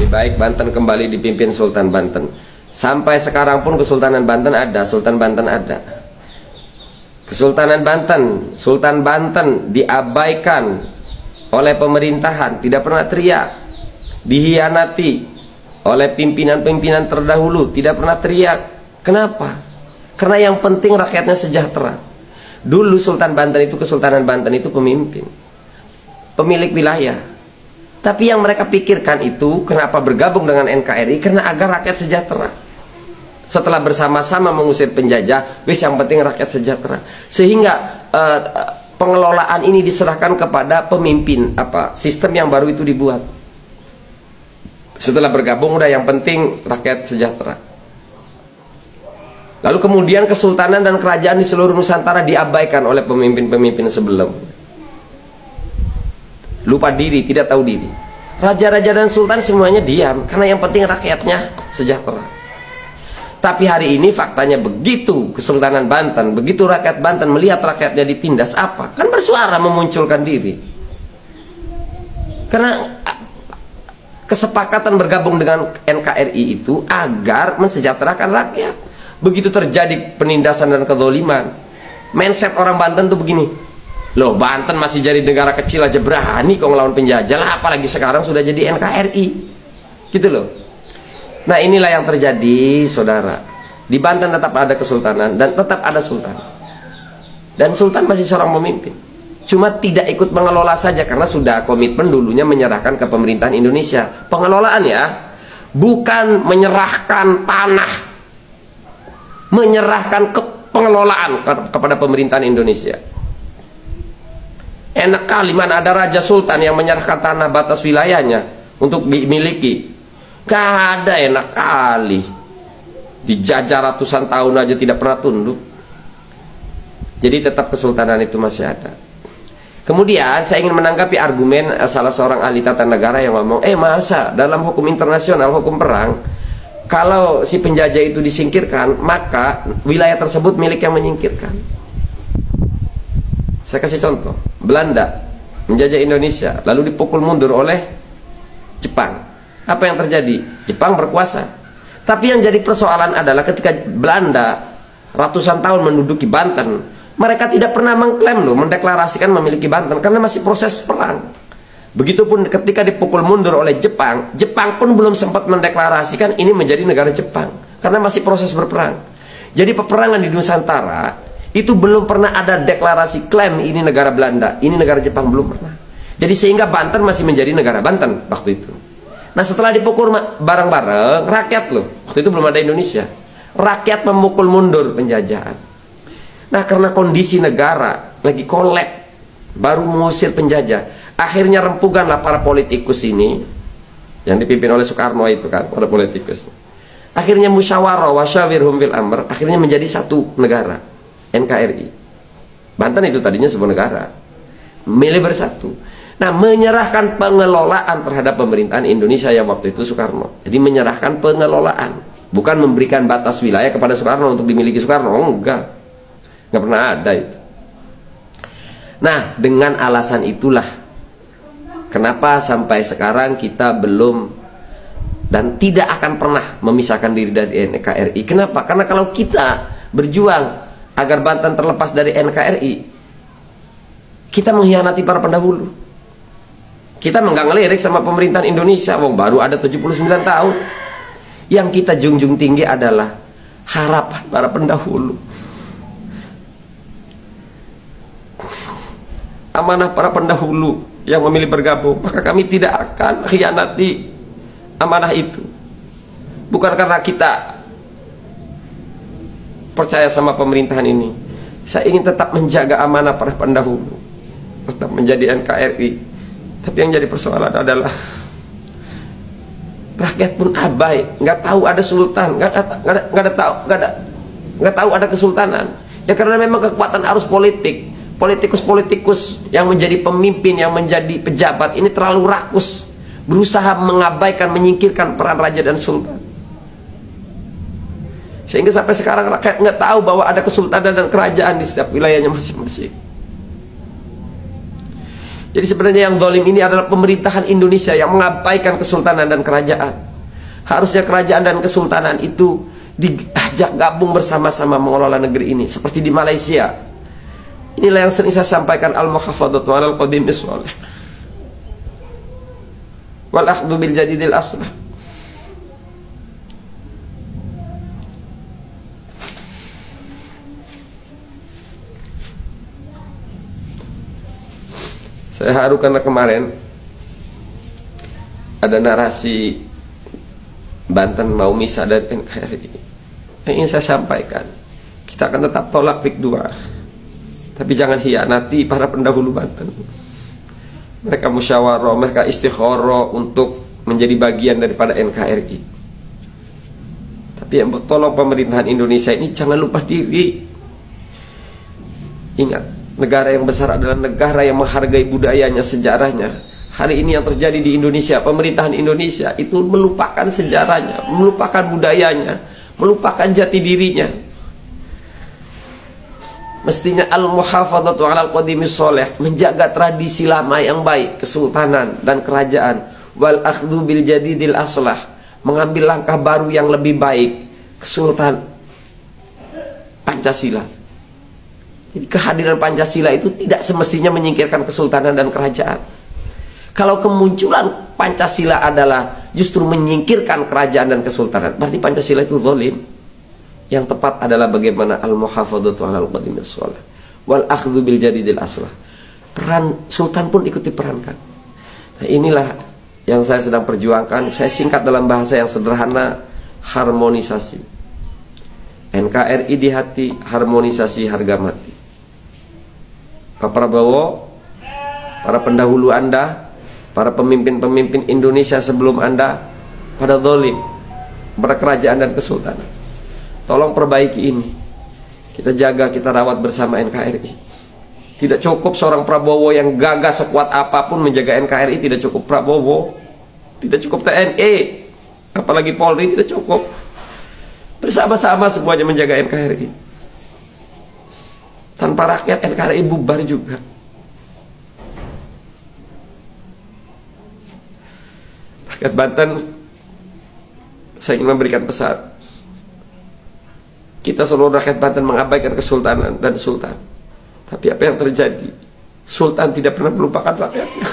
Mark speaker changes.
Speaker 1: Lebih baik Banten kembali dipimpin Sultan Banten. Sampai sekarang pun Kesultanan Banten ada, Sultan Banten ada. Kesultanan Banten, Sultan Banten diabaikan oleh pemerintahan, tidak pernah teriak. Dihianati oleh pimpinan-pimpinan terdahulu, tidak pernah teriak. Kenapa? Karena yang penting rakyatnya sejahtera. Dulu Sultan Banten itu, Kesultanan Banten itu pemimpin, pemilik wilayah. Tapi yang mereka pikirkan itu, kenapa bergabung dengan NKRI? Karena agar rakyat sejahtera. Setelah bersama-sama mengusir penjajah, wis yang penting rakyat sejahtera. Sehingga pengelolaan ini diserahkan kepada pemimpin. Sistem yang baru itu dibuat. Setelah bergabung, udah yang penting rakyat sejahtera. Lalu kemudian kesultanan dan kerajaan di seluruh Nusantara diabaikan oleh pemimpin-pemimpin sebelum. Lupa diri, tidak tahu diri. Raja-raja dan sultan semuanya diam, karena yang penting rakyatnya sejahtera. Tapi hari ini faktanya begitu Kesultanan Banten, begitu rakyat Banten melihat rakyatnya ditindas, apa? Kan bersuara memunculkan diri. Karena kesepakatan bergabung dengan NKRI itu agar mensejahterakan rakyat. Begitu terjadi penindasan dan kezaliman, mindset orang Banten tuh begini. Loh, Banten masih jadi negara kecil aja berani kok ngelawan penjajah lah, apalagi sekarang sudah jadi NKRI. Gitu loh. Nah, inilah yang terjadi, saudara. Di Banten tetap ada kesultanan dan tetap ada sultan. Dan sultan masih seorang pemimpin. Cuma tidak ikut mengelola saja karena sudah komitmen dulunya menyerahkan ke pemerintahan Indonesia. Pengelolaan ya, bukan menyerahkan tanah, menyerahkan pengelolaan kepada pemerintahan Indonesia. Enak kali mana ada raja sultan yang menyerahkan tanah batas wilayahnya untuk dimiliki. Gak ada, enak kali. Dijajah ratusan tahun aja tidak pernah tunduk. Jadi tetap kesultanan itu masih ada. Kemudian saya ingin menanggapi argumen salah seorang ahli tata negara yang ngomong, masa dalam hukum internasional, hukum perang, kalau si penjajah itu disingkirkan, maka wilayah tersebut milik yang menyingkirkan. Saya kasih contoh. Belanda menjajah Indonesia, lalu dipukul mundur oleh Jepang. Apa yang terjadi? Jepang berkuasa. Tapi yang jadi persoalan adalah ketika Belanda ratusan tahun menduduki Banten, mereka tidak pernah mengklaim mendeklarasikan memiliki Banten karena masih proses perang. Begitupun ketika dipukul mundur oleh Jepang, Jepang pun belum sempat mendeklarasikan ini menjadi negara Jepang karena masih proses berperang. Jadi peperangan di Nusantara itu belum pernah ada deklarasi klaim ini negara Belanda, ini negara Jepang, belum pernah. Jadi sehingga Banten masih menjadi negara Banten waktu itu. Nah, setelah dipukul bareng-bareng, rakyat waktu itu belum ada Indonesia, rakyat memukul mundur penjajahan. Nah, karena kondisi negara lagi kolap, baru mengusir penjajah, akhirnya rempukanlah para politikus ini, yang dipimpin oleh Soekarno itu kan, para politikus. Akhirnya musyawarah wasyawirhum fil amr, akhirnya menjadi satu negara, NKRI. Banten itu tadinya sebuah negara, milih bersatu. Nah, menyerahkan pengelolaan terhadap pemerintahan Indonesia yang waktu itu Soekarno. Jadi menyerahkan pengelolaan, bukan memberikan batas wilayah kepada Soekarno untuk dimiliki Soekarno. Enggak pernah ada itu. Nah, dengan alasan itulah kenapa sampai sekarang kita belum dan tidak akan pernah memisahkan diri dari NKRI. Kenapa? Karena kalau kita berjuang agar Banten terlepas dari NKRI, kita mengkhianati para pendahulu. Kita nggak ngelirik sama pemerintahan Indonesia, baru ada 79 tahun. Yang kita junjung tinggi adalah harapan para pendahulu, amanah para pendahulu yang memilih bergabung. Maka kami tidak akan khianati amanah itu. Bukan karena kita percaya sama pemerintahan ini. Saya ingin tetap menjaga amanah para pendahulu, tetap menjadi NKRI. Tapi yang jadi persoalan adalah rakyat pun abai, nggak tahu ada sultan, nggak tahu ada kesultanan. Ya karena memang kekuatan arus politik, politikus-politikus yang menjadi pemimpin, yang menjadi pejabat ini terlalu rakus, berusaha mengabaikan, menyingkirkan peran raja dan sultan. Sehingga sampai sekarang rakyat nggak tahu bahwa ada kesultanan dan kerajaan di setiap wilayahnya masing-masing. Jadi sebenarnya yang zalim ini adalah pemerintahan Indonesia yang mengabaikan kesultanan dan kerajaan. Harusnya kerajaan dan kesultanan itu diajak gabung bersama-sama mengelola negeri ini, seperti di Malaysia. Inilah yang sering saya sampaikan, al-muhafadzatu 'alal qadimis shalih wal akhdhu bil jadidil aslah. Saya haru karena kemarin ada narasi Banten mau misah dari NKRI. Yang ingin saya sampaikan, kita akan tetap tolak PIK 2, tapi jangan hianati para pendahulu Banten. Mereka musyawarah, mereka istikharah untuk menjadi bagian daripada NKRI. Tapi yang tolong pemerintahan Indonesia ini jangan lupa diri. Ingat, negara yang besar adalah negara yang menghargai budayanya, sejarahnya. Hari ini yang terjadi di Indonesia, pemerintahan Indonesia itu melupakan sejarahnya, melupakan budayanya, melupakan jati dirinya. Mestinya al-muhafadzatu 'alal qadimis shalih, menjaga tradisi lama yang baik, kesultanan dan kerajaan. Wal akhdhu bil jadidil aslah, mengambil langkah baru yang lebih baik, kesultanan Pancasila. Jadi kehadiran Pancasila itu tidak semestinya menyingkirkan kesultanan dan kerajaan. Kalau kemunculan Pancasila adalah justru menyingkirkan kerajaan dan kesultanan, berarti Pancasila itu zalim. Yang tepat adalah bagaimana al-muhafadzatu 'alal qadimis shalih wal akhdhu bil jadidil aslah. Peran sultan pun ikut diperankan. Nah, inilah yang saya sedang perjuangkan. Saya singkat dalam bahasa yang sederhana, harmonisasi. NKRI di hati, harmonisasi harga mati. Pak Prabowo, para pendahulu Anda, para pemimpin-pemimpin Indonesia sebelum Anda, pada zalim pada kerajaan dan kesultanan. Tolong perbaiki ini. Kita jaga, kita rawat bersama NKRI. Tidak cukup seorang Prabowo yang gagah sekuat apapun menjaga NKRI. Tidak cukup Prabowo, tidak cukup TNI, apalagi Polri, tidak cukup. Bersama-sama semuanya menjaga NKRI. Tanpa rakyat NKRI bubar juga. Rakyat Banten, saya ingin memberikan pesan. Kita seluruh rakyat Banten mengabaikan kesultanan dan sultan. Tapi apa yang terjadi? Sultan tidak pernah melupakan rakyatnya.